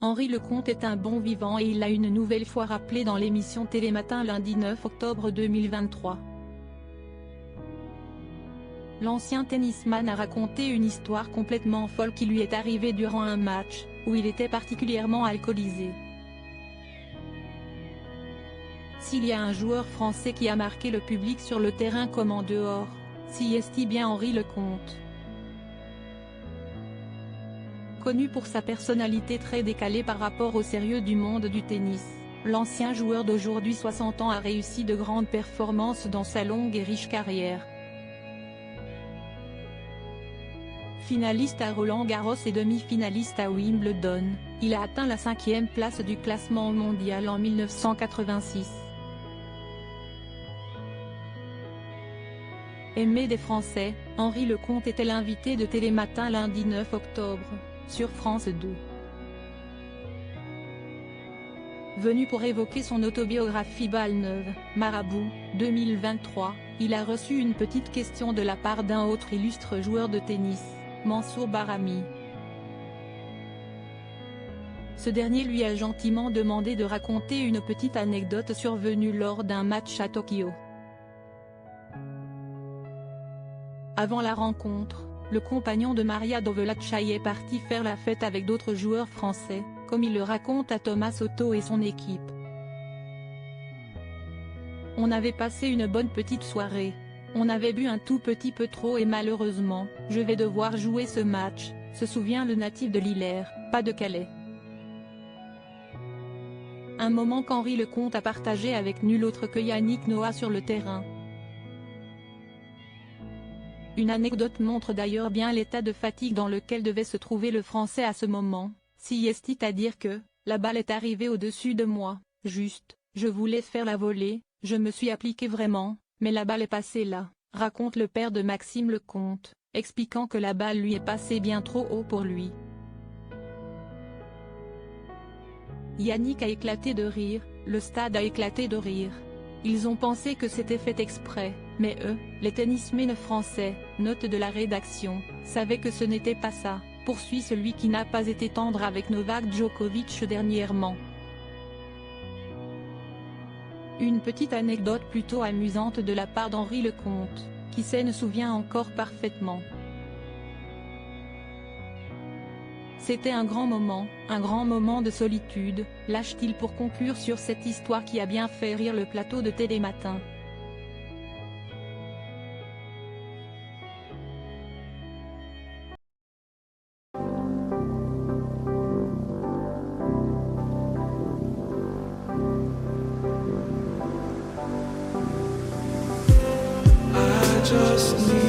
Henri Lecomte est un bon vivant et il l'a une nouvelle fois rappelé dans l'émission Télématin lundi 9 octobre 2023. L'ancien tennisman a raconté une histoire complètement folle qui lui est arrivée durant un match, où il était particulièrement alcoolisé. S'il y a un joueur français qui a marqué le public sur le terrain comme en dehors, si est bien Henri Lecomte. Connu pour sa personnalité très décalée par rapport au sérieux du monde du tennis, l'ancien joueur d'aujourd'hui 60 ans a réussi de grandes performances dans sa longue et riche carrière. Finaliste à Roland-Garros et demi-finaliste à Wimbledon, il a atteint la 5e place du classement mondial en 1986. Aimé des Français, Henri Lecomte était l'invité de Télématin lundi 9 octobre, sur France 2. Venu pour évoquer son autobiographie Balle neuve, Marabout, 2023, il a reçu une petite question de la part d'un autre illustre joueur de tennis, Mansour Bahrami. Ce dernier lui a gentiment demandé de raconter une petite anecdote survenue lors d'un match à Tokyo. Avant la rencontre, le compagnon de Maria Dovelachaï est parti faire la fête avec d'autres joueurs français, comme il le raconte à Thomas Soto et son équipe. On avait passé une bonne petite soirée. On avait bu un tout petit peu trop et malheureusement, je vais devoir jouer ce match, se souvient le natif de l'Hilaire, pas de Calais. Un moment qu'Henri Lecomte a partagé avec nul autre que Yannick Noah sur le terrain. Une anecdote montre d'ailleurs bien l'état de fatigue dans lequel devait se trouver le Français à ce moment, c'est-à-dire que, la balle est arrivée au-dessus de moi, juste, je voulais faire la volée, je me suis appliqué vraiment, mais la balle est passée là, raconte le père de Maxime Lecomte, expliquant que la balle lui est passée bien trop haut pour lui. Yannick a éclaté de rire, le stade a éclaté de rire. Ils ont pensé que c'était fait exprès, mais eux, les tennismen français, note de la rédaction, savaient que ce n'était pas ça, poursuit celui qui n'a pas été tendre avec Novak Djokovic dernièrement. Une petite anecdote plutôt amusante de la part d'Henri Lecomte, qui s'en souvient encore parfaitement. C'était un grand moment de solitude, lâche-t-il pour conclure sur cette histoire qui a bien fait rire le plateau de Télématin. I just need